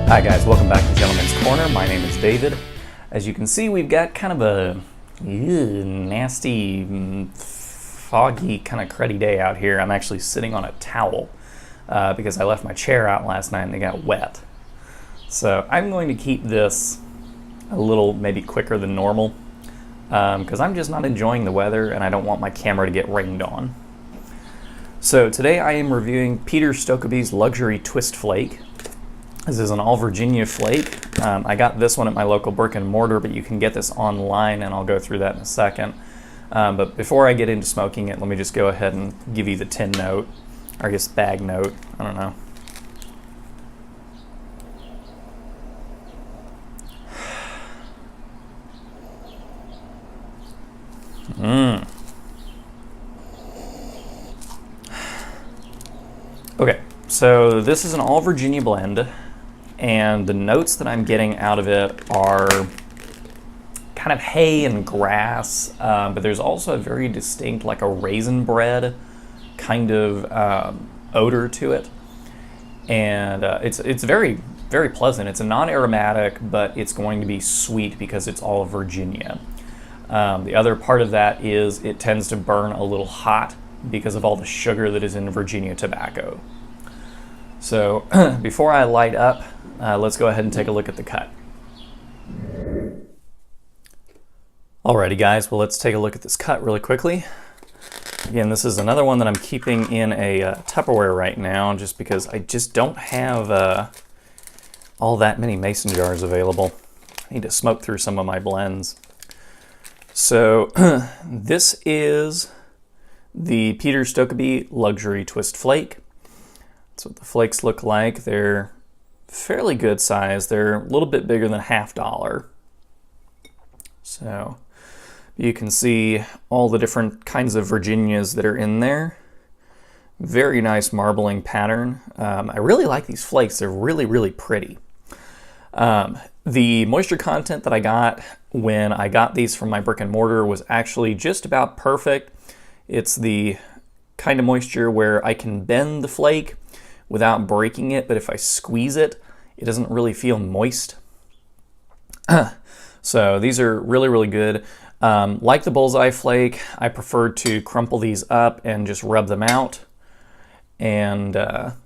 Hi guys, welcome back to Gentleman's Corner. My name is David. As you can see, we've got kind of a nasty, foggy, kind of cruddy day out here. I'm actually sitting on a towel because I left my chair out last night and it got wet. So I'm going to keep this a little maybe quicker than normal because I'm just not enjoying the weather and I don't want my camera to get rained on. So today I am reviewing Peter Stokkebye's Luxury Twist Flake. This is an all Virginia flake. I got this one at my local brick and mortar, but you can get this online and I'll go through that in a second. But before I get into smoking it, let me just go ahead and give you the tin note, or I guess bag note, I don't know. Okay, so this is an all Virginia blend. And the notes that I'm getting out of it are kind of hay and grass, but there's also a very distinct, like a raisin bread kind of odor to it. And it's very, very pleasant. It's a non-aromatic, but it's going to be sweet because it's all Virginia. The other part of that is it tends to burn a little hot because of all the sugar that is in Virginia tobacco. So before I light up, let's go ahead and take a look at the cut. Alrighty guys, well let's take a look at this cut really quickly. Again, this is another one that I'm keeping in a Tupperware right now just because I just don't have all that many mason jars available. I need to smoke through some of my blends. So this is the Peter Stokkebye Luxury Twist Flake. That's what the flakes look like. They're fairly good size. They're a little bit bigger than $half. So you can see all the different kinds of Virginias that are in there. Very nice marbling pattern. I really like these flakes. They're really, really pretty. The moisture content that I got when I got these from my brick and mortar was actually just about perfect. It's the kind of moisture where I can bend the flake without breaking it, but if I squeeze it, it doesn't really feel moist. So these are really, really good. Like the bullseye flake, I prefer to crumple these up and just rub them out and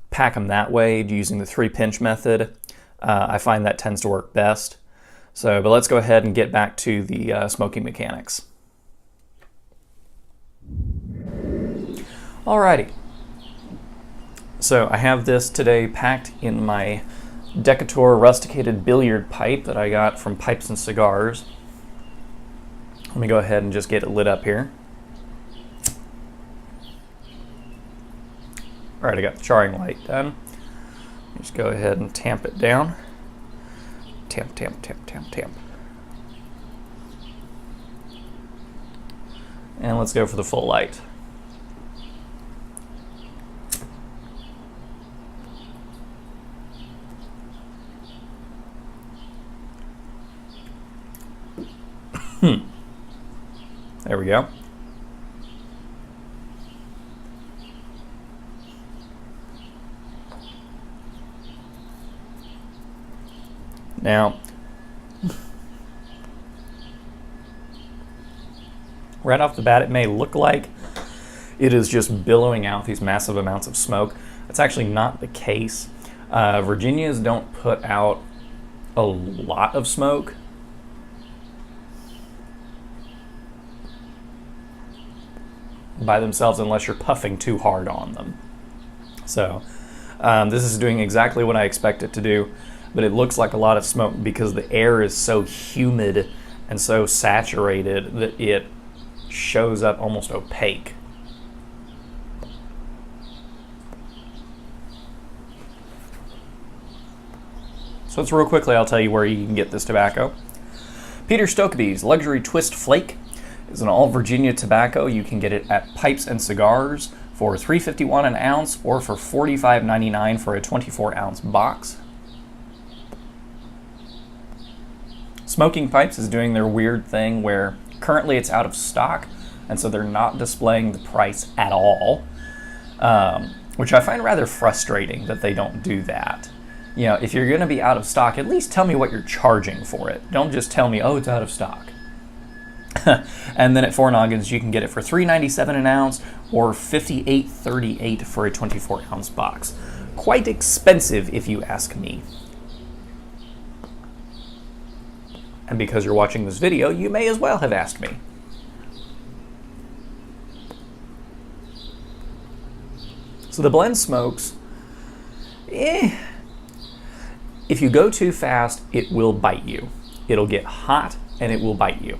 pack them that way using the 3-pinch method. I find that tends to work best. So, but let's go ahead and get back to the smoking mechanics. Alrighty. So I have this today packed in my Decatur rusticated billiard pipe that I got from Pipes and Cigars. Let me go ahead and just get it lit up here. All right, I got the charring light done. Just go ahead and tamp it down. Tamp, tamp, tamp, tamp, tamp. And let's go for the full light. There we go. Now, right off the bat, it may look like it is just billowing out these massive amounts of smoke. That's actually not the case. Virginias don't put out a lot of smoke. By themselves unless you're puffing too hard on them. So this is doing exactly what I expect it to do, but it looks like a lot of smoke because the air is so humid and so saturated that it shows up almost opaque. So let's real quickly, I'll tell you where you can get this tobacco. Peter Stokkebye's Luxury Twist Flake is an all Virginia tobacco. You can get it at Pipes and Cigars for $3.51 an ounce or for $45.99 for a 24-ounce box. Smoking Pipes is doing their weird thing where currently it's out of stock, and so they're not displaying the price at all, which I find rather frustrating that they don't do that. You know, if you're going to be out of stock, at least tell me what you're charging for it. Don't just tell me, oh, it's out of stock. And then at 4 noggins, you can get it for $3.97 an ounce or $58.38 for a 24-ounce box. Quite expensive, if you ask me. And because you're watching this video, you may as well have asked me. So the blend smokes, if you go too fast, it will bite you. It'll get hot and it will bite you.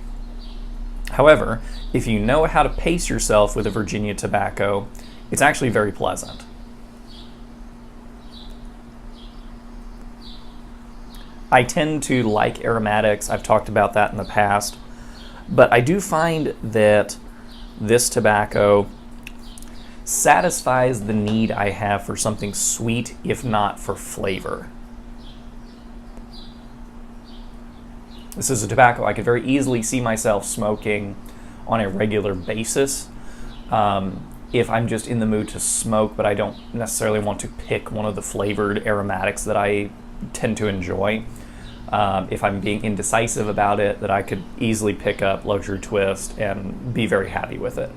However, if you know how to pace yourself with a Virginia tobacco, it's actually very pleasant. I tend to like aromatics. I've talked about that in the past. But I do find that this tobacco satisfies the need I have for something sweet, if not for flavor. This is a tobacco I could very easily see myself smoking on a regular basis. If I'm just in the mood to smoke, but I don't necessarily want to pick one of the flavored aromatics that I tend to enjoy. If I'm being indecisive about it, that I could easily pick up Luxury Twist and be very happy with it.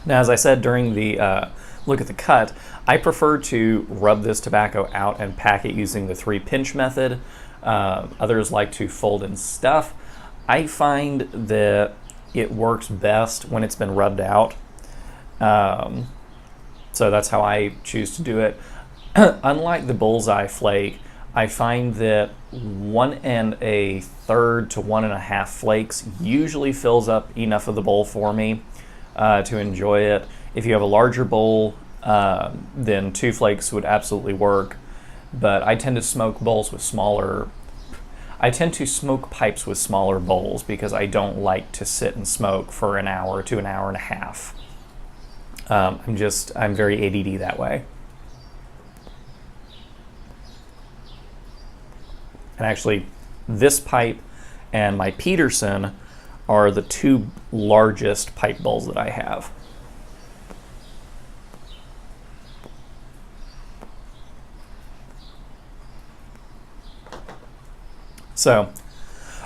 Now, as I said during the look at the cut, I prefer to rub this tobacco out and pack it using the 3-pinch method. Others like to fold and stuff. I find that it works best when it's been rubbed out. So that's how I choose to do it. Unlike the Bullseye Flake, I find that 1 1/3 to 1 1/2 flakes usually fills up enough of the bowl for me to enjoy it. If you have a larger bowl, then 2 flakes would absolutely work. But I tend to smoke bowls with smaller. I tend to smoke pipes with smaller bowls because I don't like to sit and smoke for an hour to an hour and a half. I'm very ADD that way. And actually, this pipe and my Peterson are the 2 largest pipe bowls that I have. So,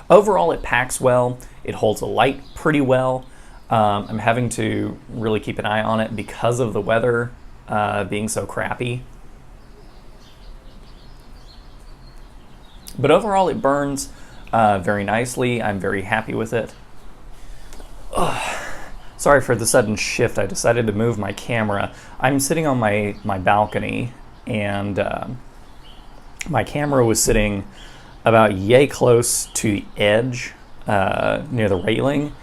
overall it packs well, it holds a light pretty well. I'm having to really keep an eye on it because of the weather being so crappy. But overall it burns very nicely. I'm very happy with it. Sorry for the sudden shift. I decided to move my camera. I'm sitting on my balcony, and my camera was sitting about yay close to the edge near the railing,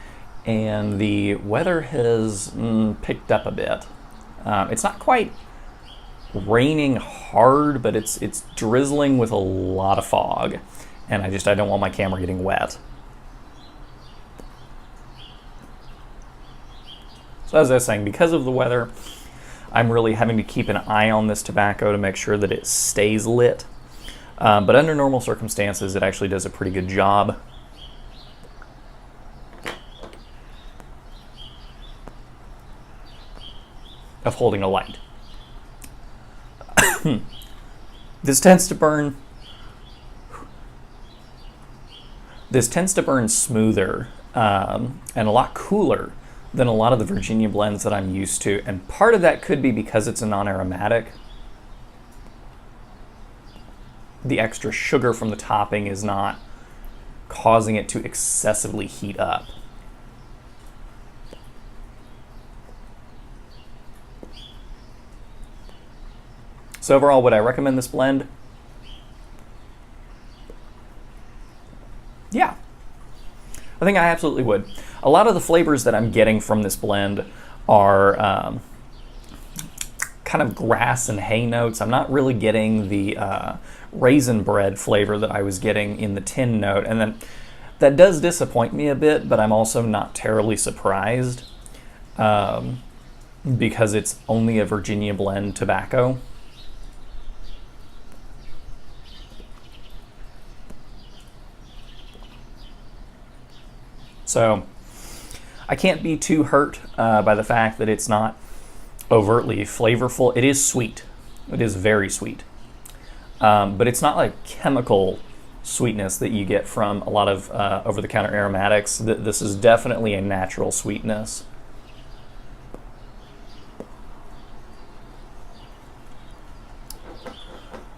and the weather has picked up a bit. It's not quite raining hard, but it's drizzling with a lot of fog, and I don't want my camera getting wet. So as I was saying, because of the weather, I'm really having to keep an eye on this tobacco to make sure that it stays lit. But under normal circumstances, it actually does a pretty good job. Of holding a light. This tends to burn smoother and a lot cooler than a lot of the Virginia blends that I'm used to, and part of that could be because it's a non-aromatic. The extra sugar from the topping is not causing it to excessively heat up. So overall, would I recommend this blend? Yeah, I think I absolutely would. A lot of the flavors that I'm getting from this blend are kind of grass and hay notes. I'm not really getting the raisin bread flavor that I was getting in the tin note, and then that does disappoint me a bit, but I'm also not terribly surprised because it's only a Virginia blend tobacco. So I can't be too hurt by the fact that it's not overtly flavorful. It is sweet. It is very sweet. But it's not like chemical sweetness that you get from a lot of over-the-counter aromatics. This is definitely a natural sweetness.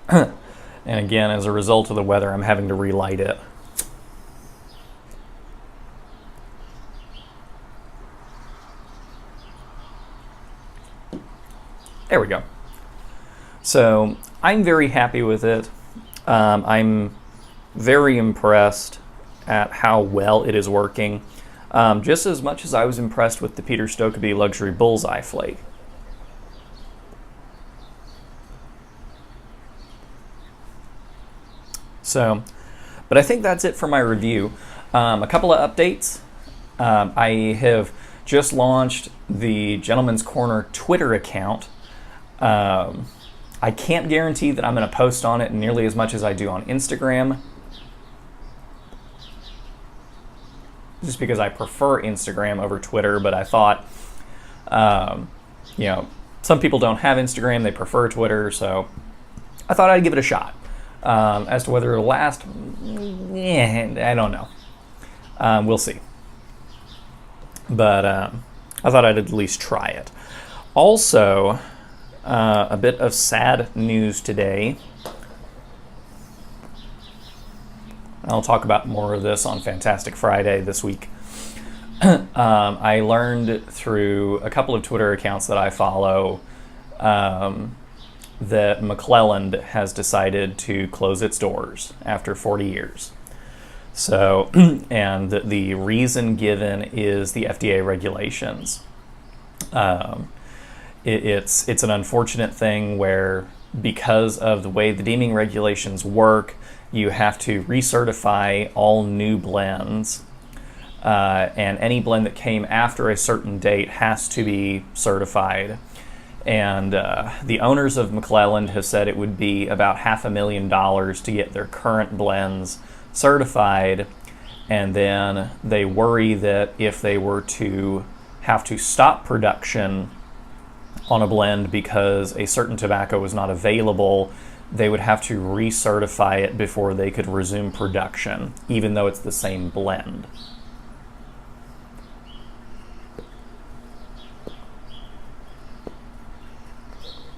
And again, as a result of the weather, I'm having to relight it. There we go. So I'm very happy with it. I'm very impressed at how well it is working, just as much as I was impressed with the Peter Stokkebye Luxury Bullseye Flake. So, but I think that's it for my review. A couple of updates. I have just launched the Gentleman's Corner Twitter account. I can't guarantee that I'm going to post on it nearly as much as I do on Instagram, just because I prefer Instagram over Twitter, but I thought, some people don't have Instagram, they prefer Twitter, so I thought I'd give it a shot. As to whether it'll last, I don't know. We'll see. But I thought I'd at least try it. Also, a bit of sad news today. I'll talk about more of this on Fantastic Friday this week. I learned through a couple of Twitter accounts that I follow that McClelland has decided to close its doors after 40 years. So, and the reason given is the FDA regulations. It's an unfortunate thing where, because of the way the deeming regulations work, you have to recertify all new blends, and any blend that came after a certain date has to be certified. And the owners of McClelland have said it would be about $500,000 to get their current blends certified, and then they worry that if they were to have to stop production on a blend because a certain tobacco was not available, they would have to recertify it before they could resume production, even though it's the same blend.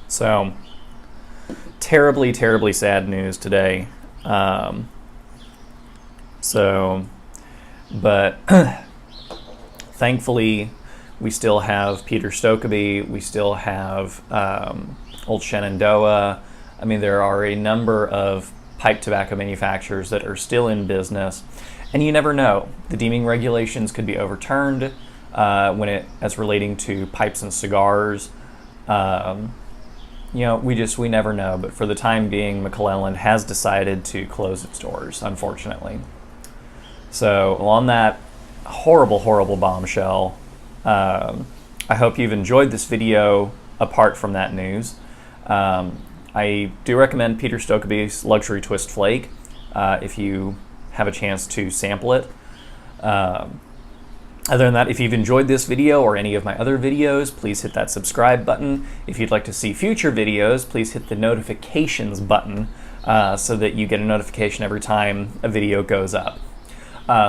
So, terribly, terribly sad news today. But thankfully, we still have Peter Stokkebye, we still have Old Shenandoah. I mean, there are a number of pipe tobacco manufacturers that are still in business, and you never know. The deeming regulations could be overturned as relating to pipes and cigars. We never know. But for the time being, McClelland has decided to close its doors, unfortunately. So on that horrible, horrible bombshell, I hope you've enjoyed this video apart from that news. I do recommend Peter Stokkebye's Luxury Twist Flake if you have a chance to sample it. Other than that, if you've enjoyed this video or any of my other videos, please hit that subscribe button. If you'd like to see future videos, please hit the notifications button so that you get a notification every time a video goes up.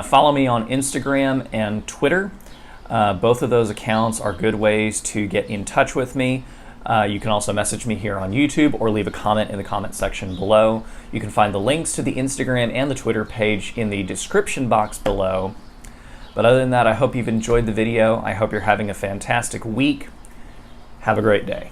Follow me on Instagram and Twitter. Both of those accounts are good ways to get in touch with me. You can also message me here on YouTube or leave a comment in the comment section below. You can find the links to the Instagram and the Twitter page in the description box below. But other than that, I hope you've enjoyed the video. I hope you're having a fantastic week. Have a great day.